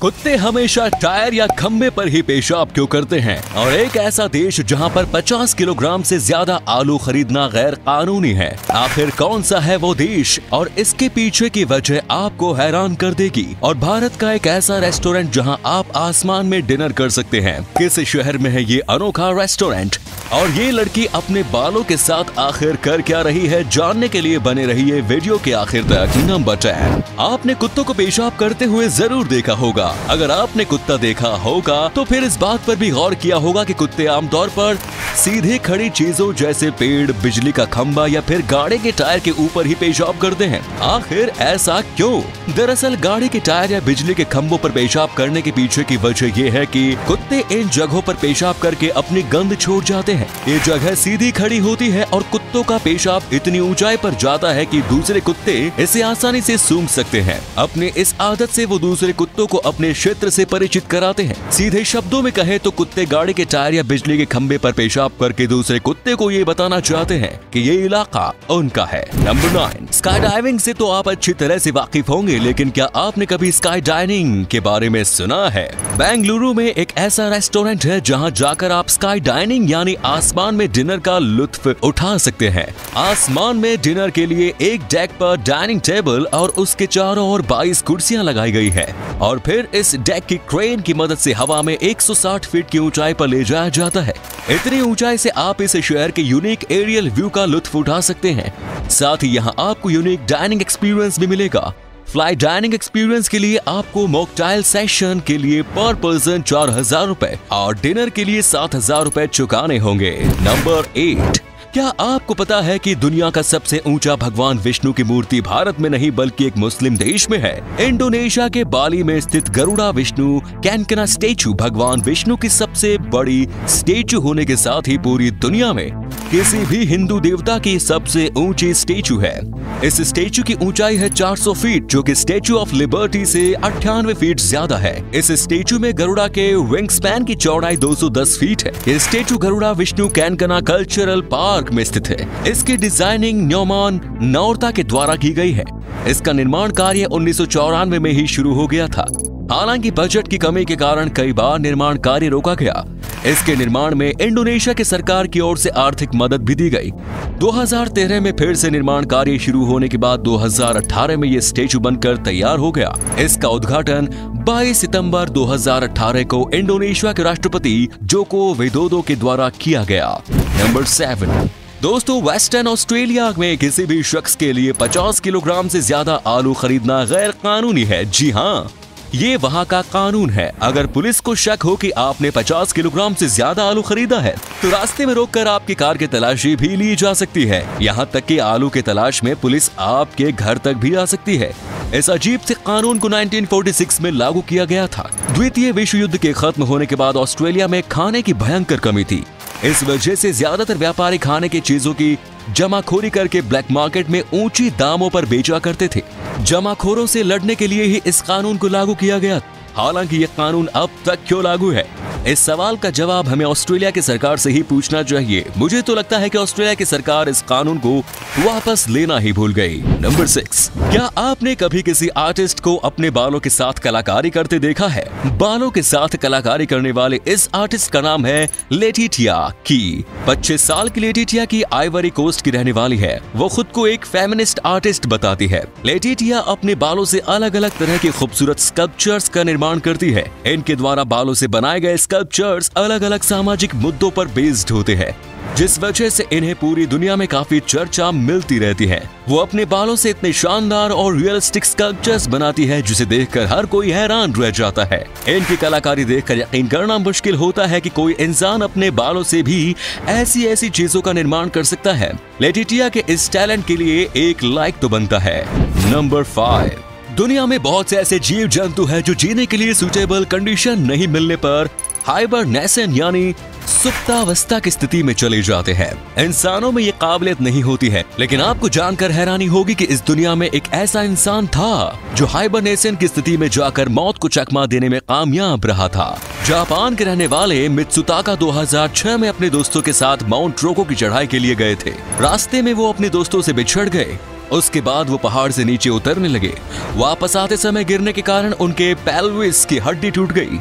कुत्ते हमेशा टायर या खंबे पर ही पेशाब क्यों करते हैं? और एक ऐसा देश जहां पर 50 किलोग्राम से ज्यादा आलू खरीदना गैर कानूनी है, आखिर कौन सा है वो देश? और इसके पीछे की वजह आपको हैरान कर देगी। और भारत का एक ऐसा रेस्टोरेंट जहां आप आसमान में डिनर कर सकते हैं। किस शहर में है ये अनोखा रेस्टोरेंट और ये लड़की अपने बालों के साथ आखिर कर क्या रही है? जानने के लिए बने रहिए वीडियो के आखिर तक। नंबर 10, आपने कुत्तों को पेशाब करते हुए जरूर देखा होगा। अगर आपने कुत्ता देखा होगा तो फिर इस बात पर भी गौर किया होगा कि कुत्ते आमतौर पर सीधे खड़ी चीजों जैसे पेड़, बिजली का खंभा या फिर गाड़ी के टायर के ऊपर ही पेशाब करते हैं। आखिर ऐसा क्यों? दरअसल गाड़ी के टायर या बिजली के खंभों पर पेशाब करने के पीछे की वजह ये है कि कुत्ते इन जगहों पर पेशाब करके अपनी गंद छोड़ जाते हैं। ये जगह सीधी खड़ी होती है और कुत्तों का पेशाब इतनी ऊंचाई पर जाता है कि दूसरे कुत्ते इसे आसानी से सूंघ सकते हैं। अपने इस आदत से वो दूसरे कुत्तों को अपने क्षेत्र से परिचित कराते हैं। सीधे शब्दों में कहें तो कुत्ते गाड़ी के टायर या बिजली के खंभे पर पेशाब करके दूसरे कुत्ते को ये बताना चाहते हैं कि ये इलाका उनका है। नंबर 9, स्काई डाइविंग से तो आप अच्छी तरह से वाकिफ होंगे, लेकिन क्या आपने कभी स्काई डाइनिंग के बारे में सुना है? बेंगलुरु में एक ऐसा रेस्टोरेंट है जहां जाकर आप स्काई डाइनिंग यानी आसमान में डिनर का लुत्फ उठा सकते हैं। आसमान में डिनर के लिए एक डेक पर डाइनिंग टेबल और उसके चारों ओर 22 कुर्सियां लगाई गई है और फिर इस डेक की क्रेन की मदद से हवा में 160 फीट की ऊंचाई पर ले जाया जाता है। इतनी ऊंचाई से आप इस शहर के यूनिक एरियल व्यू का लुत्फ उठा सकते हैं। साथ ही यहाँ आपको यूनिक डाइनिंग एक्सपीरियंस भी मिलेगा। फ्लाई डाइनिंग एक्सपीरियंस के लिए आपको मॉकटेल सेशन के लिए पर पर्सन 4000 रुपए और डिनर के लिए 7000 रुपए चुकाने होंगे। नंबर 8, क्या आपको पता है कि दुनिया का सबसे ऊंचा भगवान विष्णु की मूर्ति भारत में नहीं बल्कि एक मुस्लिम देश में है? इंडोनेशिया के बाली में स्थित गरुड़ा विष्णु कैनकना स्टेचू भगवान विष्णु की सबसे बड़ी स्टेचू होने के साथ ही पूरी दुनिया में किसी भी हिंदू देवता की सबसे ऊंची स्टेचू है। इस स्टेचू की ऊंचाई है 400 फीट, जो कि स्टेचू ऑफ लिबर्टी से 98 फीट ज्यादा है। इस स्टेचू में गरुड़ा के विंग स्पैन की चौड़ाई 210 फीट है। ये statue Garuda Vishnu Kencana cultural park में स्थित है। इसकी डिजाइनिंग न्योमान नौरता के द्वारा की गई है। इसका निर्माण कार्य 1994 में ही शुरू हो गया था। हालांकि बजट की कमी के कारण कई बार निर्माण कार्य रोका गया। इसके निर्माण में इंडोनेशिया की सरकार की ओर से आर्थिक मदद भी दी गई। 2013 में फिर से निर्माण कार्य शुरू होने के बाद 2018 में ये स्टेचू बनकर तैयार हो गया। इसका उद्घाटन 22 सितंबर 2018 को इंडोनेशिया के राष्ट्रपति जोको विदोदो के द्वारा किया गया। नंबर 7, दोस्तों, वेस्टर्न ऑस्ट्रेलिया में किसी भी शख्स के लिए 50 किलोग्राम से ज्यादा आलू खरीदना गैर कानूनी है। जी हाँ, ये वहाँ का कानून है। अगर पुलिस को शक हो कि आपने 50 किलोग्राम से ज्यादा आलू खरीदा है तो रास्ते में रोककर आपकी कार की तलाशी भी ली जा सकती है। यहाँ तक कि आलू के तलाश में पुलिस आपके घर तक भी आ सकती है। इस अजीब से कानून को 1946 में लागू किया गया था। द्वितीय विश्व युद्ध के खत्म होने के बाद ऑस्ट्रेलिया में खाने की भयंकर कमी थी। इस वजह से ज्यादातर व्यापारी खाने की चीजों की जमाखोरी करके ब्लैक मार्केट में ऊंची दामों पर बेचा करते थे। जमाखोरों से लड़ने के लिए ही इस कानून को लागू किया गया। हालांकि ये कानून अब तक क्यों लागू है, इस सवाल का जवाब हमें ऑस्ट्रेलिया की सरकार से ही पूछना चाहिए। मुझे तो लगता है कि ऑस्ट्रेलिया की सरकार इस कानून को वापस लेना ही भूल गई। नंबर 6, क्या आपने कभी किसी आर्टिस्ट को अपने बालों के साथ कलाकारी करते देखा है? बालों के साथ कलाकारी करने वाले इस आर्टिस्ट का नाम है लेटिटिया की। 25 साल की लेटिटिया की आइवरी कोस्ट की रहने वाली है। वो खुद को एक फेमिनिस्ट आर्टिस्ट बताती है। लेटिटिया अपने बालों से अलग अलग तरह के खूबसूरत स्कल्पचर्स का निर्माण करती है। इनके द्वारा बालों से बनाए गए स्कल्पचर्स अलग अलग सामाजिक मुद्दों पर बेस्ड होते हैं, जिस वजह से इन्हें पूरी दुनिया में काफी चर्चा मिलती रहती है। वो अपने बालों से इतने शानदार और रियलिस्टिक स्कल्पचर्स बनाती है जिसे देखकर हर कोई हैरान रह जाता है। इनकी कलाकारी देखकर यकीन करना मुश्किल होता है कि कोई इंसान अपने बालों से भी ऐसी चीजों का निर्माण कर सकता है। लेटिटिया के इस टैलेंट के लिए एक लाइक तो बनता है। नंबर 5, दुनिया में बहुत से ऐसे जीव जंतु हैं जो जीने के लिए सूटेबल कंडीशन नहीं मिलने पर हाइबरनेशन यानी सुप्तावस्था की स्थिति में चले जाते हैं। इंसानों में ये काबिलियत नहीं होती है, लेकिन आपको जानकर हैरानी होगी कि इस दुनिया में एक ऐसा इंसान था जो हाइबरनेशन की स्थिति में जाकर मौत को चकमा देने में कामयाब रहा था। जापान के रहने वाले मित्सुताका 2006 में अपने दोस्तों के साथ माउंट रोको की चढ़ाई के लिए गए थे। रास्ते में वो अपने दोस्तों से बिछड़ गए। उसके बाद वो पहाड़ से नीचे उतरने लगे। वापस आते समय गिरने के कारण उनके पेल्विस की हड्डी टूट गई।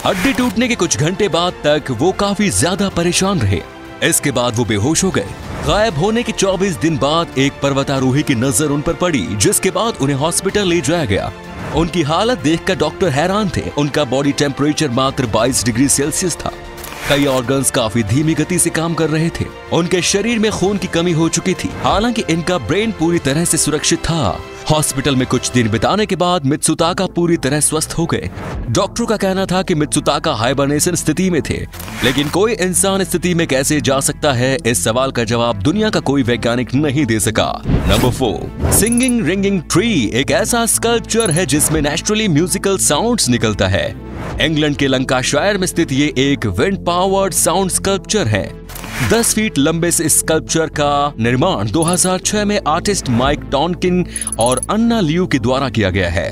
हड्डी टूटने के कुछ घंटे बाद तक वो काफी ज्यादा परेशान रहे। इसके बाद वो बेहोश हो गए। गायब होने के 24 दिन बाद एक पर्वतारोही की नजर उन पर पड़ी, जिसके बाद उन्हें हॉस्पिटल ले जाया गया। उनकी हालत देखकर डॉक्टर हैरान थे। उनका बॉडी टेम्परेचर मात्र 22 डिग्री सेल्सियस था। कई ऑर्गन्स काफी धीमी गति से काम कर रहे थे। उनके शरीर में खून की कमी हो चुकी थी, हालांकि इनका ब्रेन पूरी तरह से सुरक्षित था। हॉस्पिटल में कुछ दिन बिताने के बाद मित्सुताका पूरी तरह स्वस्थ हो गए। डॉक्टरों का कहना था कि मित्सुताका हाइबरनेशन स्थिति में थे, लेकिन कोई इंसान स्थिति में कैसे जा सकता है, इस सवाल का जवाब दुनिया का कोई वैज्ञानिक नहीं दे सका। नंबर 4, सिंगिंग रिंगिंग ट्री एक ऐसा स्कल्पचर है जिसमें नेचुरली म्यूजिकल साउंड्स निकलता है। इंग्लैंड के लंकाशायर में स्थित ये एक विंड पावर्ड साउंड स्कल्पचर है। 10 फीट लंबे इस स्कल्पचर का निर्माण 2006 में आर्टिस्ट माइक टॉनकिन और अन्ना लियू के द्वारा किया गया है।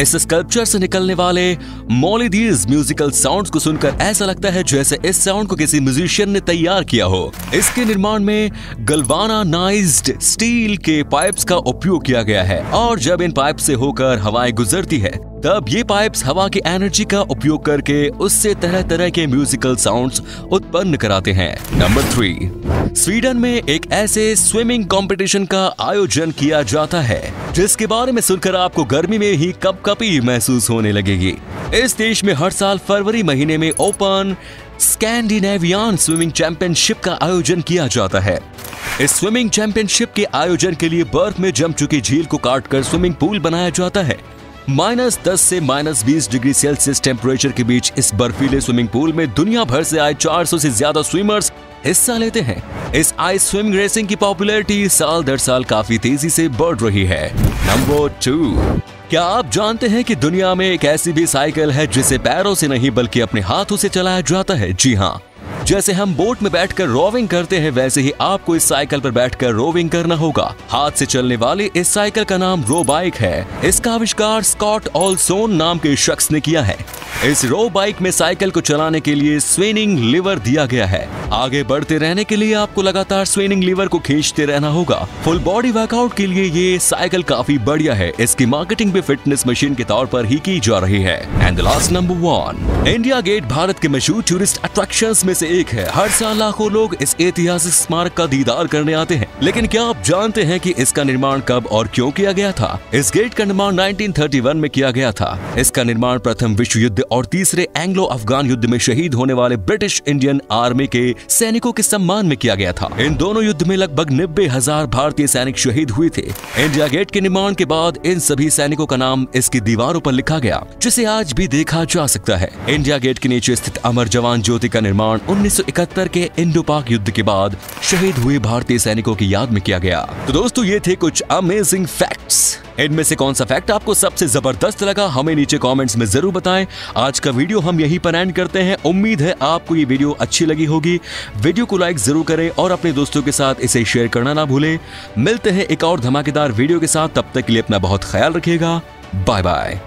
इस स्कल्पचर से निकलने वाले मोलिडीज म्यूजिकल साउंड्स को सुनकर ऐसा लगता है जैसे इस साउंड को किसी म्यूजिशियन ने तैयार किया हो। इसके निर्माण में गल्वानाइज्ड स्टील के पाइप्स का उपयोग किया गया है, और जब इन पाइप से होकर हवाएं गुजरती है तब ये पाइप्स हवा की एनर्जी का उपयोग करके उससे तरह तरह के म्यूजिकल साउंड्स उत्पन्न कराते हैं। नंबर 3, स्वीडन में एक ऐसे स्विमिंग कंपटीशन का आयोजन किया जाता है जिसके बारे में सुनकर आपको गर्मी में ही कपकपी महसूस होने लगेगी। इस देश में हर साल फरवरी महीने में ओपन स्कैंडिनेवियन स्विमिंग चैंपियनशिप का आयोजन किया जाता है। इस स्विमिंग चैंपियनशिप के आयोजन के लिए बर्फ में जम चुकी झील को काटकर स्विमिंग पूल बनाया जाता है। -10 से -20 डिग्री सेल्सियस टेम्परेचर के बीच इस बर्फीले स्विमिंग पूल में दुनिया भर से आए 400 से ज्यादा स्विमर्स हिस्सा लेते हैं। इस आइस स्विमिंग रेसिंग की पॉपुलैरिटी साल दर साल काफी तेजी से बढ़ रही है। नंबर 2, क्या आप जानते हैं कि दुनिया में एक ऐसी भी साइकिल है जिसे पैरों से नहीं बल्कि अपने हाथों से चलाया जाता है? जी हाँ, जैसे हम बोट में बैठकर रोविंग करते हैं, वैसे ही आपको इस साइकिल पर बैठकर रोविंग करना होगा। हाथ से चलने वाली इस साइकिल का नाम रो बाइक है। इसका आविष्कार स्कॉट ओल्सोन नाम के शख्स ने किया है। इस रो बाइक में साइकिल को चलाने के लिए स्विंगिंग लीवर दिया गया है। आगे बढ़ते रहने के लिए आपको लगातार स्विंगिंग लीवर को खींचते रहना होगा। फुल बॉडी वर्कआउट के लिए ये साइकिल काफी बढ़िया है। इसकी मार्केटिंग भी फिटनेस मशीन के तौर पर ही की जा रही है। And the last number 1, India Gate भारत के मशहूर टूरिस्ट अट्रैक्शंस में से एक है। हर साल लाखों लोग इस ऐतिहासिक स्मारक का दीदार करने आते हैं, लेकिन क्या आप जानते हैं कि इसका निर्माण कब और क्यों किया गया था? इस गेट का निर्माण 1931 में किया गया था। इसका निर्माण प्रथम विश्व युद्ध और तीसरे एंग्लो अफगान युद्ध में शहीद होने वाले ब्रिटिश इंडियन आर्मी के सैनिकों के सम्मान में किया गया था। इन दोनों युद्ध में लगभग 90,000 भारतीय सैनिक शहीद हुए थे। इंडिया गेट के निर्माण के बाद इन सभी सैनिकों का नाम इसकी दीवारों पर लिखा गया, जिसे आज भी देखा जा सकता है। इंडिया गेट के नीचे स्थित अमर जवान ज्योति का निर्माण 1971 के इंडो पाक युद्ध के बाद शहीद हुए भारतीय सैनिकों की याद में किया गया। तो दोस्तों, ये थे कुछ अमेजिंग फैक्ट्स। इनमें से कौन सा फैक्ट आपको सबसे जबरदस्त लगा, हमें नीचे कमेंट्स में जरूर बताएं। आज का वीडियो हम यहीं पर एंड करते हैं। उम्मीद है आपको ये वीडियो अच्छी लगी होगी। वीडियो को लाइक जरूर करें और अपने दोस्तों के साथ इसे शेयर करना ना भूलें। मिलते हैं एक और धमाकेदार वीडियो के साथ, तब तक के लिए अपना बहुत ख्याल रखिएगा। Bye bye.